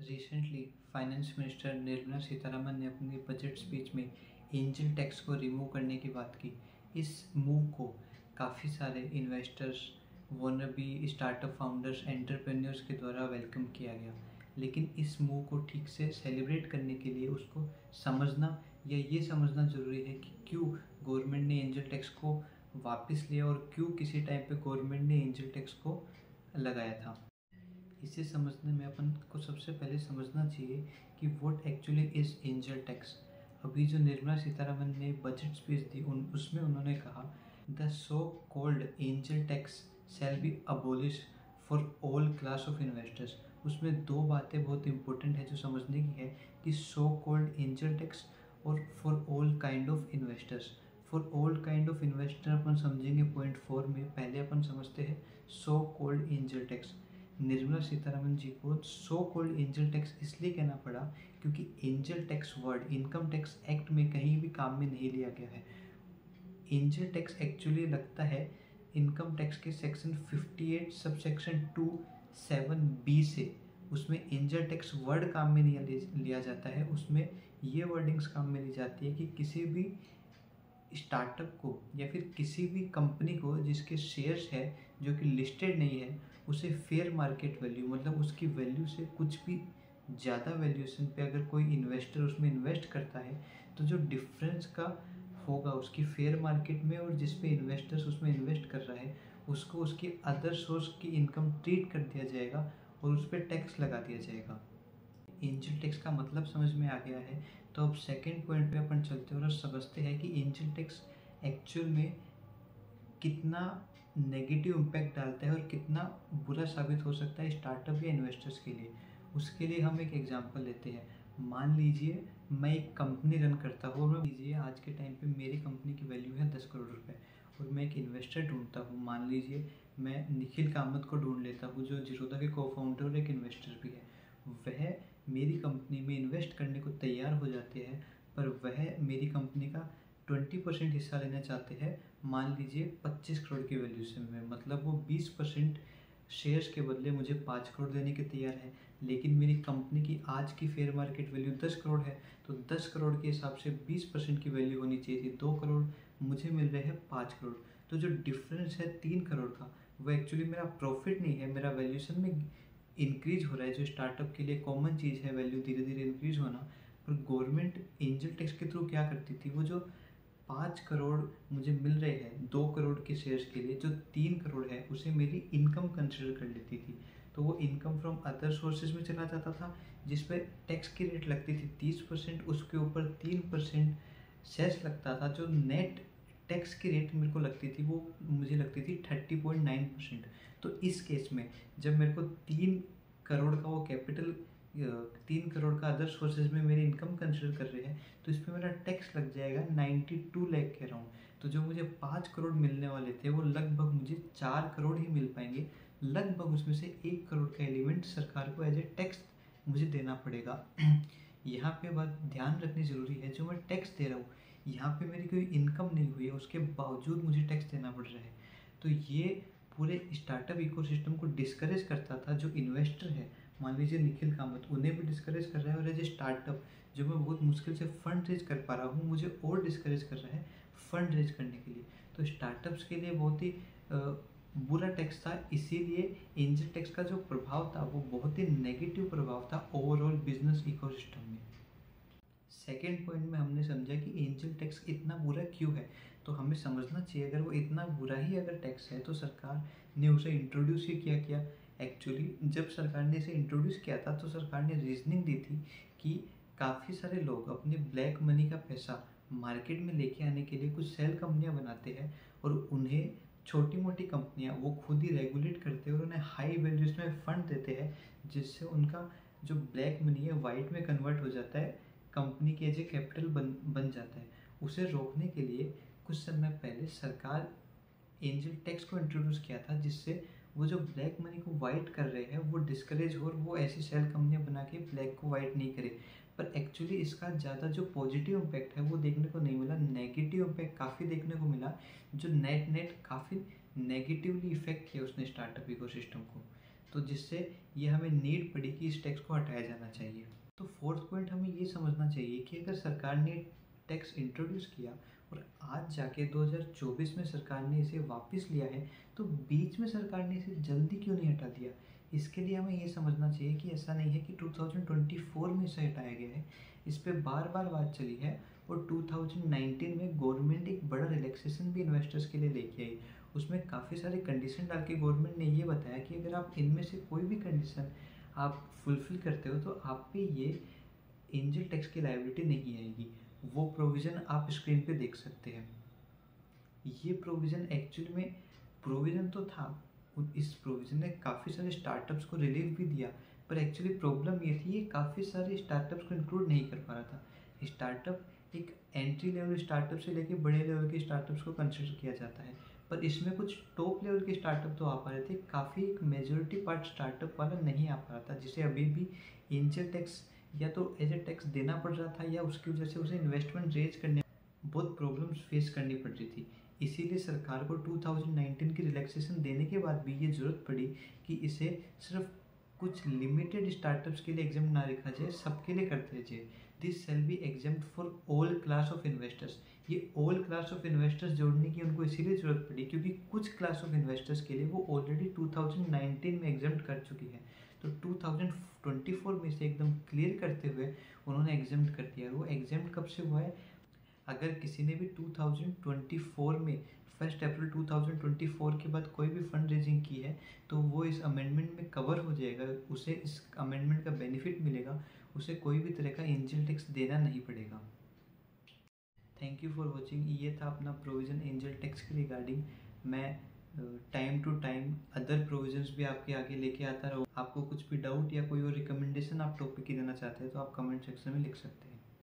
Recently finance minister Nirmala Sitharaman ने अपनी budget speech में एंजल टैक्स को रिमूव करने की बात की। इस मूव को काफ़ी सारे इन्वेस्टर्स, वनबी स्टार्टअप फाउंडर्स, एंटरप्रेन्योर्स के द्वारा वेलकम किया गया। लेकिन इस मूव को ठीक से सेलिब्रेट करने के लिए उसको समझना या ये समझना ज़रूरी है कि क्यों गवर्नमेंट ने एंजल टैक्स को वापस लिया और क्यों किसी टाइम पे गवर्नमेंट ने एंजल टैक्स को लगाया था। इसे समझने में अपन को सबसे पहले समझना चाहिए कि what actually is angel tax. अभी जो निर्मला सीतारमन ने बजट स्पीच दी उसमें उन्होंने कहा the so called angel tax shall be abolish for all class of investors. उसमें दो बातें बहुत इंपॉर्टेंट है जो समझने की है कि सो कॉल्ड एंजल टैक्स और for all kind of investors. For all kind of investor अपन समझेंगे पॉइंट 4 में। पहले अपन समझते हैं so called angel tax. Nirmala Sitharaman ji को सो कॉल्ड एंजल टैक्स इसलिए कहना पड़ा क्योंकि angel tax word income tax act में कहीं भी काम में नहीं लिया गया है। एंजल टैक्स एक्चुअली लगता है इनकम टैक्स के सेक्शन 58 सब सेक्शन 27B से। उसमें एंजल टैक्स वर्ड काम में नहीं लिया जाता है। उसमें ये वर्डिंग्स काम में ली जाती है कि किसी भी स्टार्टअप को या फिर किसी भी कंपनी को जिसके शेयर्स है जो कि लिस्टेड नहीं है उसे फेयर मार्केट वैल्यू, मतलब उसकी वैल्यू से कुछ भी ज़्यादा वैल्यूएशन पे अगर कोई इन्वेस्टर उसमें इन्वेस्ट करता है तो जो डिफरेंस का होगा उसकी फेयर मार्केट में और जिस पे इन्वेस्टर्स उसमें इन्वेस्ट कर रहा है उसको उसकी अदर सोर्स की इनकम ट्रीट कर दिया जाएगा और उस पर टैक्स लगा दिया जाएगा। एंजल टैक्स का मतलब समझ में आ गया है तो अब सेकंड पॉइंट पे अपन चलते हैं और समझते हैं कि एंजल टैक्स एक्चुअल में कितना नेगेटिव इम्पैक्ट डालता है और कितना बुरा साबित हो सकता है स्टार्टअप या इन्वेस्टर्स के लिए। उसके लिए हम एक एग्जांपल लेते हैं। मान लीजिए मैं एक कंपनी रन करता हूँ और लीजिए आज के टाइम पे मेरी कंपनी की वैल्यू है 10 करोड़ रुपए और मैं एक इन्वेस्टर ढूंढता हूँ। मान लीजिए मैं निखिल कामत को ढूंढ लेता हूँ जो जीरोधा के को फाउंडर और एक इन्वेस्टर भी है। वह मेरी कंपनी में इन्वेस्ट करने को तैयार हो जाते हैं पर वह मेरी कंपनी का 20% हिस्सा लेना चाहते हैं। मान लीजिए 25 करोड़ की वैल्यूएशन में, मतलब वो 20% शेयर्स के बदले मुझे 5 करोड़ देने के तैयार है। लेकिन मेरी कंपनी की आज की फेयर मार्केट वैल्यू 10 करोड़ है तो 10 करोड़ के हिसाब से 20% की वैल्यू होनी चाहिए थी 2 करोड़, मुझे मिल रहे हैं 5 करोड़। तो जो डिफरेंस है 3 करोड़ का वो एक्चुअली मेरा प्रॉफिट नहीं है, मेरा वैल्यूएशन में इंक्रीज हो रहा है जो स्टार्टअप के लिए कॉमन चीज़ है वैल्यू धीरे धीरे इंक्रीज होना। पर गवर्नमेंट एंजल टैक्स के थ्रू क्या करती थी, वो जो 5 करोड़ मुझे मिल रहे हैं 2 करोड़ के शेयर्स के लिए, जो 3 करोड़ है उसे मेरी इनकम कंसिडर कर लेती थी। तो वो इनकम फ्रॉम अदर सोर्सेज में चला जाता था जिस पे टैक्स की रेट लगती थी 30%, उसके ऊपर 3% सेस लगता था। जो नेट टैक्स की रेट मेरे को लगती थी वो मुझे लगती थी 30.9%। तो इस केस में जब मेरे को 3 करोड़ का वो कैपिटल 3 करोड़ का अदर सोर्सेज में मेरी इनकम कंसिडर कर रहे हैं तो इस पर मेरा टैक्स लग जाएगा 92 लाख के अराउंड। तो जो मुझे 5 करोड़ मिलने वाले थे वो लगभग मुझे 4 करोड़ ही मिल पाएंगे। लगभग उसमें से 1 करोड़ का एलिमेंट सरकार को एज ए टैक्स मुझे देना पड़ेगा। यहाँ पे बात ध्यान रखनी ज़रूरी है, जो मैं टैक्स दे रहा हूँ यहाँ पे मेरी कोई इनकम नहीं हुई है उसके बावजूद मुझे टैक्स देना पड़ रहा है। तो ये पूरे स्टार्टअप इकोसिस्टम को डिस्करेज करता था। जो इन्वेस्टर है मान लीजिए निखिल कामत, उन्हें भी डिस्करेज कर रहा है और एज ए स्टार्टअप जो मैं बहुत मुश्किल से फंड रेज कर पा रहा हूँ मुझे और डिस्करेज कर रहा है फंड रेज करने के लिए। तो स्टार्टअप्स के लिए बहुत ही बुरा टैक्स था। इसीलिए एंजल टैक्स का जो प्रभाव था वो बहुत ही नेगेटिव प्रभाव था ओवरऑल बिजनेस इकोसिस्टम में। सेकेंड पॉइंट में हमने समझा कि एंजल टैक्स इतना बुरा क्यों है। तो हमें समझना चाहिए अगर वो इतना बुरा ही अगर टैक्स है तो सरकार ने उसे इंट्रोड्यूस ही किया। एक्चुअली जब सरकार ने इसे इंट्रोड्यूस किया था तो सरकार ने रीजनिंग दी थी कि काफ़ी सारे लोग अपने ब्लैक मनी का पैसा मार्केट में लेके आने के लिए कुछ सेल कंपनियां बनाते हैं और उन्हें छोटी मोटी कंपनियां वो खुद ही रेगुलेट करते हैं और उन्हें हाई वैल्यूज में फंड देते हैं जिससे उनका जो ब्लैक मनी है वाइट में कन्वर्ट हो जाता है, कंपनी के एज ए कैपिटल बन जाता है। उसे रोकने के लिए कुछ समय पहले सरकार एंजल टैक्स को इंट्रोड्यूस किया था जिससे वो जो ब्लैक मनी को वाइट कर रहे हैं वो डिस्करेज हो और वो ऐसी सेल कंपनियां बना के ब्लैक को वाइट नहीं करे। पर एक्चुअली इसका ज़्यादा जो पॉजिटिव इम्पैक्ट है वो देखने को नहीं मिला, नेगेटिव इम्पैक्ट काफ़ी देखने को मिला जो नेट काफ़ी नेगेटिवली इफेक्ट किया उसने स्टार्टअप इकोसिस्टम को। तो जिससे ये हमें नीड पड़ी कि इस टैक्स को हटाया जाना चाहिए। तो फोर्थ पॉइंट हमें ये समझना चाहिए कि अगर सरकार ने टैक्स इंट्रोड्यूस किया और आज जाके 2024 में सरकार ने इसे वापस लिया है, तो बीच में सरकार ने इसे जल्दी क्यों नहीं हटा दिया। इसके लिए हमें ये समझना चाहिए कि ऐसा नहीं है कि 2024 में इसे हटाया गया है, इस पर बार बार बात चली है और 2019 में गवर्नमेंट एक बड़ा रिलैक्सेशन भी इन्वेस्टर्स के लिए लेके आई। उसमें काफ़ी सारे कंडीशन डाल के गवर्नमेंट ने ये बताया कि अगर आप इनमें से कोई भी कंडीशन आप फुलफिल करते हो तो आप पे ये एंजल टैक्स की लायबिलिटी नहीं आएगी। वो प्रोविज़न आप स्क्रीन पे देख सकते हैं। ये प्रोविज़न एक्चुअली में प्रोविज़न तो था, इस प्रोविज़न ने काफ़ी सारे स्टार्टअप्स को रिलीफ भी दिया, पर एक्चुअली प्रॉब्लम ये थी ये काफ़ी सारे स्टार्टअप्स को इंक्लूड नहीं कर पा रहा था। स्टार्टअप एक एंट्री लेवल स्टार्टअप से लेके बड़े लेवल के स्टार्टअप्स को कंसिडर किया जाता है, पर इसमें कुछ टॉप लेवल के स्टार्टअप तो आ पा रहे थे, काफ़ी एक मेजॉरिटी पार्ट स्टार्टअप वाला नहीं आ पा रहा था, जिसे अभी भी एंजल टैक्स या तो एज ए टैक्स देना पड़ रहा था या उसकी वजह से उसे इन्वेस्टमेंट रेज करने बहुत प्रॉब्लम्स फेस करनी पड़ रही थी। इसीलिए सरकार को 2019 की रिलैक्सेशन देने के बाद भी ये ज़रूरत पड़ी कि इसे सिर्फ कुछ लिमिटेड स्टार्टअप्स के लिए एग्जाम ना रखा जाए, सबके लिए कर दिया जाए। This sale be exempted for all class of investors. ये ऑल क्लास ऑफ इन्वेस्टर्स जोड़ने की उनको इसीलिए ज़रूरत पड़ी क्योंकि कुछ क्लास ऑफ इन्वेस्टर्स के लिए वो ऑलरेडी 2019 में एग्जाम कर चुकी है, तो 2024 में से एकदम क्लियर करते हुए उन्होंने एग्जाम कर दिया। वो एग्जाम कब से हुआ है, अगर किसी ने भी 2024 में 1 अप्रैल 2024 के बाद कोई भी फंड रेजिंग की है तो वो इस अमेंडमेंट में कवर हो जाएगा, उसे इस अमेंडमेंट का बेनिफिट मिलेगा, उसे कोई भी तरह का एंजल टैक्स देना नहीं पड़ेगा। Thank you for watching. ये था अपना प्रोविज़न एंजल टैक्स के रिगार्डिंग। मैं time to time other provisions भी आपके आगे लेके आता रहूँ। आपको कुछ भी डाउट या कोई और रिकमेंडेशन आप टॉपिक की देना चाहते हैं तो आप कमेंट सेक्शन में लिख सकते हैं।